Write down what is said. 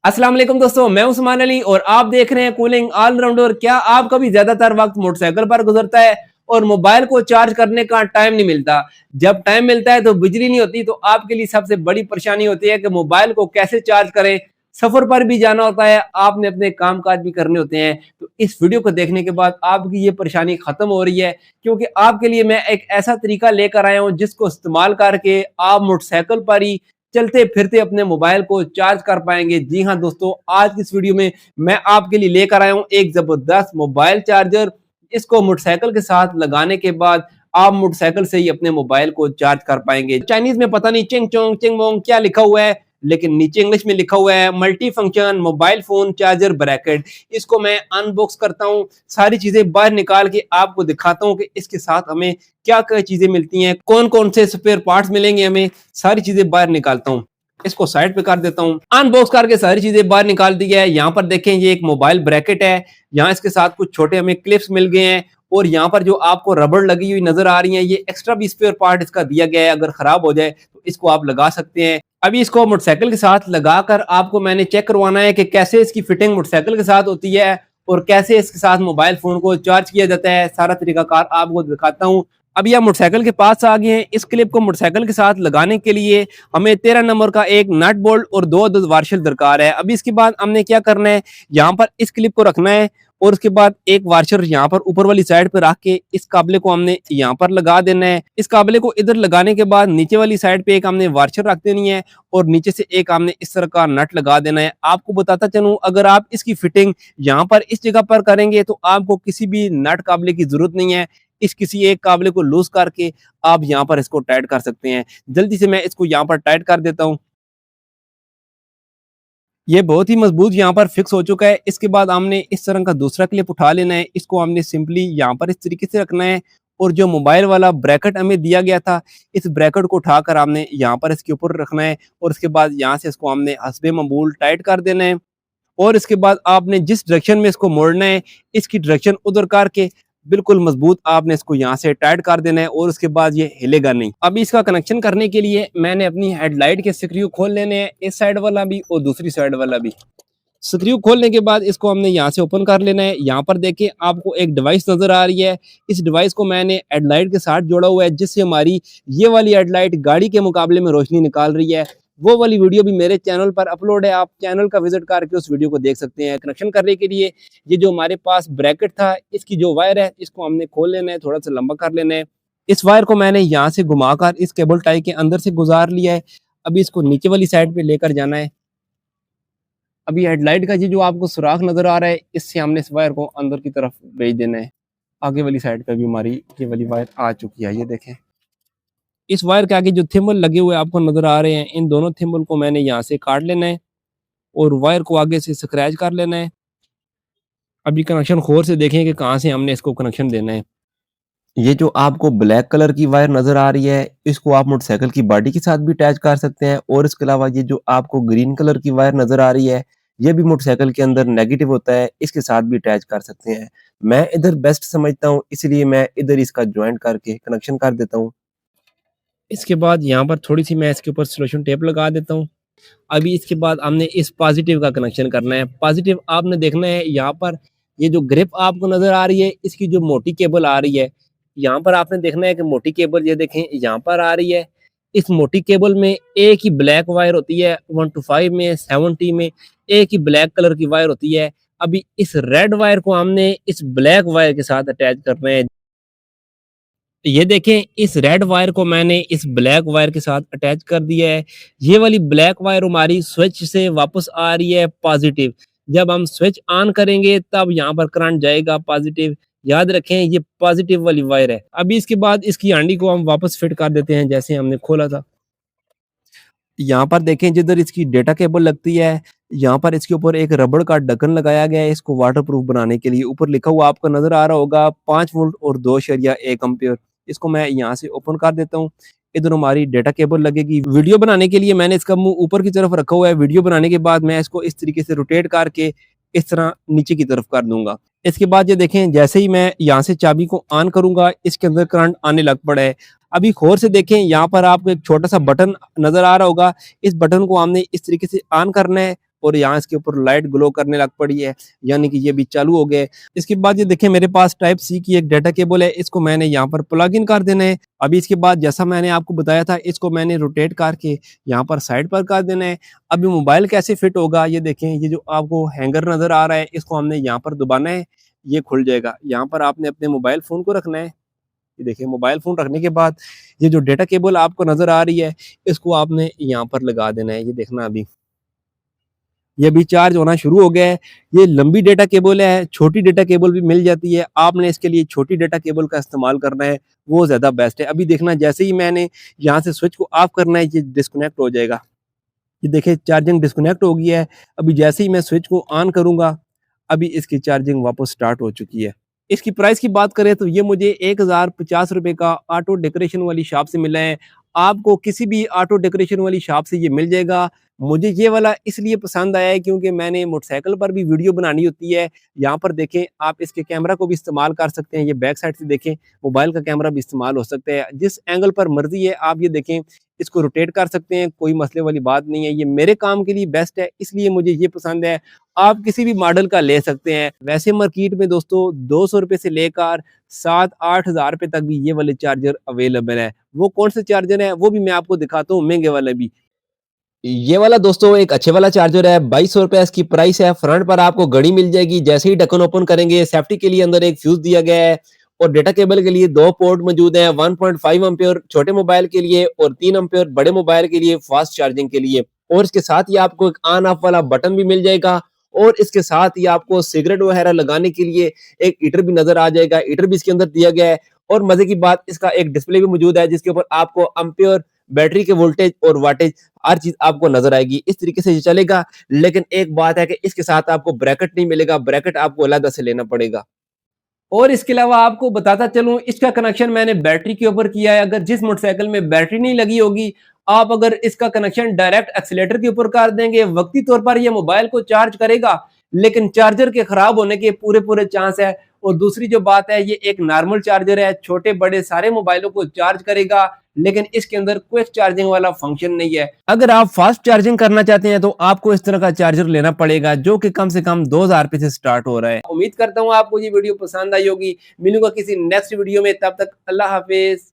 अस्सलाम वालेकुम दोस्तों, मैं उस्मान अली और आप देख रहे हैं कूलिंग ऑलराउंडर। क्या आपका भी ज्यादातर वक्त मोटरसाइकिल पर गुजरता है और मोबाइल को चार्ज करने का टाइम नहीं मिलता? जब टाइम मिलता है तो बिजली नहीं होती, तो आपके लिए सबसे बड़ी परेशानी होती है कि मोबाइल को कैसे चार्ज करें। सफर पर भी जाना होता है, आपने अपने काम काज भी करने होते हैं। तो इस वीडियो को देखने के बाद आपकी ये परेशानी खत्म हो रही है, क्योंकि आपके लिए मैं एक ऐसा तरीका लेकर आया हूँ जिसको इस्तेमाल करके आप मोटरसाइकिल पर ही चलते फिरते अपने मोबाइल को चार्ज कर पाएंगे। जी हाँ दोस्तों, आज की इस वीडियो में मैं आपके लिए लेकर आया हूँ एक जबरदस्त मोबाइल चार्जर। इसको मोटरसाइकिल के साथ लगाने के बाद आप मोटरसाइकिल से ही अपने मोबाइल को चार्ज कर पाएंगे। चाइनीज में पता नहीं चिंग चोंग चिंग मोंग क्या लिखा हुआ है, लेकिन नीचे इंग्लिश में लिखा हुआ है multi function mobile phone charger bracket. इसको मैं अनबॉक्स करता हूँ, सारी चीजें बाहर निकाल के आपको दिखाता हूँ कि इसके साथ हमें क्या क्या चीजें मिलती हैं, कौन कौन से स्पेयर पार्ट्स मिलेंगे हमें, सारी चीजें बाहर निकालता हूँ। इसको साइड पे कर देता हूँ। अनबॉक्स करके सारी चीजें बाहर निकाल दी है। यहाँ पर देखें, ये एक मोबाइल ब्रैकेट है। यहाँ इसके साथ कुछ छोटे हमें क्लिप्स मिल गए हैं, और यहाँ पर जो आपको रबड़ लगी हुई नजर आ रही है, ये एक्स्ट्रा भी स्पेयर पार्ट इसका दिया गया है। अगर खराब हो जाए तो इसको आप लगा सकते हैं। अभी इसको मोटरसाइकिल के साथ लगाकर आपको मैंने चेक करवाना है कि कैसे इसकी फिटिंग मोटरसाइकिल के साथ होती है और कैसे इसके साथ मोबाइल फोन को चार्ज किया जाता है। सारा तरीकाकार आपको दिखाता हूँ। अभी आप मोटरसाइकिल के पास आ गए हैं। इस क्लिप को मोटरसाइकिल के साथ लगाने के लिए हमें 13 नंबर का एक नट बोल्ट और 2 अदद वार्शल दरकार है। अभी इसके बाद हमने क्या करना है, यहाँ पर इस क्लिप को रखना है और उसके बाद एक वार्शर यहाँ पर ऊपर वाली साइड पर रख के इस काबले को हमने यहाँ पर लगा देना है। इस काबले को इधर लगाने के बाद नीचे वाली साइड पे एक हमने वार्शर रख देनी है और नीचे से एक हमने इस तरह का नट लगा देना है। आपको बताता चलूं, अगर आप इसकी फिटिंग यहाँ पर इस जगह पर करेंगे तो आपको किसी भी नट काबले की जरूरत नहीं है। इस किसी एक काबले को लूज करके आप यहाँ पर इसको टाइट कर सकते हैं। जल्दी से मैं इसको यहाँ पर टाइट कर देता हूँ। ये बहुत ही मजबूत यहाँ पर फिक्स हो चुका है। इसके बाद हमने इस तरह का दूसरा क्लिप उठा लेना है। इसको हमने सिंपली यहाँ पर इस तरीके से रखना है और जो मोबाइल वाला ब्रैकेट हमें दिया गया था, इस ब्रैकेट को उठाकर हमने यहाँ पर इसके ऊपर रखना है और उसके बाद यहाँ से इसको हमने हस्बे मामूल टाइट कर देना है। और इसके बाद आपने जिस डायरेक्शन में इसको मोड़ना है, इसकी डायरेक्शन उधर करके बिल्कुल मजबूत आपने इसको यहाँ से टाइट कर देना है और उसके बाद ये हिलेगा नहीं। अभी इसका कनेक्शन करने के लिए मैंने अपनी हेडलाइट के स्क्रू खोल लेने हैं, इस साइड वाला भी और दूसरी साइड वाला भी। स्क्रू खोलने के बाद इसको हमने यहाँ से ओपन कर लेना है। यहाँ पर देखिए आपको एक डिवाइस नजर आ रही है। इस डिवाइस को मैंने हेडलाइट के साथ जोड़ा हुआ है, जिससे हमारी ये वाली हेडलाइट गाड़ी के मुकाबले में रोशनी निकाल रही है। वो वाली वीडियो भी मेरे चैनल पर अपलोड है, आप चैनल का विजिट करके उस वीडियो को देख सकते हैं। कनेक्शन करने के लिए ये जो हमारे पास ब्रैकेट था, इसकी जो वायर है इसको हमने खोल लेना है, थोड़ा सा लंबा कर लेना है। इस वायर को मैंने यहाँ से घुमाकर इस केबल टाई के अंदर से गुजार लिया है। अभी इसको नीचे वाली साइड पे लेकर जाना है। अभी हेडलाइट का ये जो आपको सुराख नजर आ रहा है, इससे हमने इस वायर को अंदर की तरफ भेज देना है। आगे वाली साइड पे भी हमारी ये वाली वायर आ चुकी है, ये देखें। इस वायर के आगे जो थिम्बल लगे हुए आपको नजर आ रहे हैं, इन दोनों थिम्बल को मैंने यहाँ से काट लेना है और वायर को आगे से स्क्रैच कर लेना है। अभी कनेक्शन खोर से देखें कि कहाँ से हमने इसको कनेक्शन देना है। ये जो आपको ब्लैक कलर की वायर नजर आ रही है, इसको आप मोटरसाइकिल की बॉडी के साथ भी अटैच कर सकते हैं और इसके अलावा ये जो आपको ग्रीन कलर की वायर नजर आ रही है, ये भी मोटरसाइकिल के अंदर नेगेटिव होता है, इसके साथ भी अटैच कर सकते हैं। मैं इधर बेस्ट समझता हूँ, इसलिए मैं इधर इसका ज्वाइंट करके कनेक्शन कर देता हूँ। इसके बाद यहाँ पर थोड़ी सी मैं इसके ऊपर सिलोशन टेप लगा देता हूँ। अभी इसके बाद हमने इस पॉजिटिव का कनेक्शन करना है। पॉजिटिव आपने देखना है, यहाँ पर ये जो ग्रिप आपको नजर आ रही है, इसकी जो मोटी केबल आ रही है, यहाँ पर आपने देखना है कि मोटी केबल ये देखें यहाँ पर आ रही है। इस मोटी केबल में एक ही ब्लैक वायर होती है, 125 में 70 में एक ही ब्लैक कलर की वायर होती है। अभी इस रेड वायर को हमने इस ब्लैक वायर के साथ अटैच करना है। ये देखें, इस रेड वायर को मैंने इस ब्लैक वायर के साथ अटैच कर दिया है। ये वाली ब्लैक वायर हमारी स्विच से वापस आ रही है पॉजिटिव। जब हम स्विच ऑन करेंगे तब यहाँ पर करंट जाएगा पॉजिटिव। याद रखें, ये पॉजिटिव वाली वायर है। अभी इसके बाद इसकी हांडी को हम वापस फिट कर देते हैं जैसे हमने खोला था। यहाँ पर देखें, जिधर इसकी डेटा केबल लगती है, यहाँ पर इसके ऊपर एक रबड़ का ढक्कन लगाया गया है इसको वाटरप्रूफ बनाने के लिए। ऊपर लिखा हुआ आपको नजर आ रहा होगा 5 वोल्ट और 2.1 एम्पियर। इसको मैं यहाँ से ओपन कर देता हूँ। इधर हमारी डेटा केबल लगेगी। वीडियो बनाने के लिए मैंने इसका मुंह ऊपर की तरफ रखा हुआ है। वीडियो बनाने के बाद मैं इसको इस तरीके से रोटेट करके इस तरह नीचे की तरफ कर दूंगा। इसके बाद ये देखें, जैसे ही मैं यहाँ से चाबी को ऑन करूंगा, इसके अंदर करंट आने लग पड़ा है। अभी गौर से देखें, यहाँ पर आपको एक छोटा सा बटन नजर आ रहा होगा। इस बटन को हमने इस तरीके से ऑन करना है और यहाँ इसके ऊपर लाइट ग्लो करने लग पड़ी है, यानी कि ये भी चालू हो गया है। इसके बाद ये देखिए मेरे पास टाइप सी की एक डाटा केबल है, इसको मैंने यहाँ पर प्लग इन कर देना है। अभी इसके बाद जैसा मैंने आपको बताया था, इसको मैंने रोटेट करके यहाँ पर साइड पर कर देना है। अभी मोबाइल कैसे फिट होगा, ये देखें, ये जो आपको हैंगर नजर आ रहा है, इसको हमने यहाँ पर दबाना है, ये खुल जाएगा। यहाँ पर आपने अपने मोबाइल फोन को रखना है। ये देखिए मोबाइल फोन रखने के बाद ये जो डेटा केबल आपको नजर आ रही है, इसको आपने यहाँ पर लगा देना है। ये देखना अभी ये भी चार्ज होना शुरू हो गया है। ये लंबी डेटा केबल है, छोटी डेटा केबल भी मिल जाती है। आपने इसके लिए छोटी डेटा केबल का इस्तेमाल करना है, वो ज़्यादा बेस्ट है। अभी देखना जैसे ही मैंने यहाँ से स्विच को ऑफ करना है, ये डिस्कनेक्ट हो जाएगा। ये देखिए चार्जिंग डिस्कनेक्ट हो गई है। अभी जैसे ही मैं स्विच को ऑन करूँगा, अभी इसकी चार्जिंग वापस स्टार्ट हो चुकी है। इसकी प्राइस की बात करें तो ये मुझे ₹1050 का ऑटो डेकोरेशन वाली शॉप से मिला है। आपको किसी भी ऑटो डेकोरेशन वाली शॉप से ये मिल जाएगा। मुझे ये वाला इसलिए पसंद आया है क्योंकि मैंने मोटरसाइकिल पर भी वीडियो बनानी होती है। यहाँ पर देखें, आप इसके कैमरा को भी इस्तेमाल कर सकते हैं। ये बैक साइड से देखें, मोबाइल का कैमरा भी इस्तेमाल हो सकता है। जिस एंगल पर मर्ज़ी है आप ये देखें, इसको रोटेट कर सकते हैं, कोई मसले वाली बात नहीं है। ये मेरे काम के लिए बेस्ट है, इसलिए मुझे ये पसंद है। आप किसी भी मॉडल का ले सकते हैं। वैसे मार्केट में दोस्तों ₹200 से लेकर 7-8 हज़ार रुपए तक भी ये वाले चार्जर अवेलेबल है। वो कौन से चार्जर है वो भी मैं आपको दिखाता हूँ, महंगे वाले भी। ये वाला दोस्तों एक अच्छे वाला चार्जर है, ₹2200 इसकी प्राइस है। फ्रंट पर आपको घड़ी मिल जाएगी। जैसे ही ढक्कन ओपन करेंगे, सेफ्टी के लिए अंदर एक फ्यूज दिया गया है और डेटा केबल के लिए 2 पोर्ट मौजूद हैं, 1.5 एम्पीयर छोटे मोबाइल के लिए और 3 एम्पीयर बड़े मोबाइल के लिए फास्ट चार्जिंग के लिए। और इसके साथ ही आपको एक ऑन ऑफ वाला बटन भी मिल जाएगा और इसके साथ ही आपको सिगरेट वगैरह लगाने के लिए एक हीटर भी नजर आ जाएगा। हीटर भी इसके अंदर दिया गया है और मजे की बात, इसका एक डिस्प्ले भी मौजूद है जिसके ऊपर आपको एम्पीयर, बैटरी के वोल्टेज और वाटेज हर चीज आपको नजर आएगी। इस तरीके से ये चलेगा, लेकिन एक बात है कि इसके साथ आपको ब्रैकेट नहीं मिलेगा, ब्रैकेट आपको अलग से लेना पड़ेगा। और इसके अलावा आपको बताता चलूं, इसका कनेक्शन मैंने बैटरी के ऊपर किया है। अगर जिस मोटरसाइकिल में बैटरी नहीं लगी होगी, आप अगर इसका कनेक्शन डायरेक्ट एक्सीलेटर के ऊपर कर देंगे, वक्ती तौर पर ये मोबाइल को चार्ज करेगा, लेकिन चार्जर के खराब होने के पूरे पूरे चांस है। और दूसरी जो बात है, ये एक नॉर्मल चार्जर है, छोटे बड़े सारे मोबाइलों को चार्ज करेगा, लेकिन इसके अंदर क्विक चार्जिंग वाला फंक्शन नहीं है। अगर आप फास्ट चार्जिंग करना चाहते हैं तो आपको इस तरह का चार्जर लेना पड़ेगा, जो कि कम से कम 2000 रुपए से स्टार्ट हो रहा है। उम्मीद करता हूँ आपको ये वीडियो पसंद आई होगी। मिलूंगा किसी नेक्स्ट वीडियो में, तब तक अल्लाह हाफिज।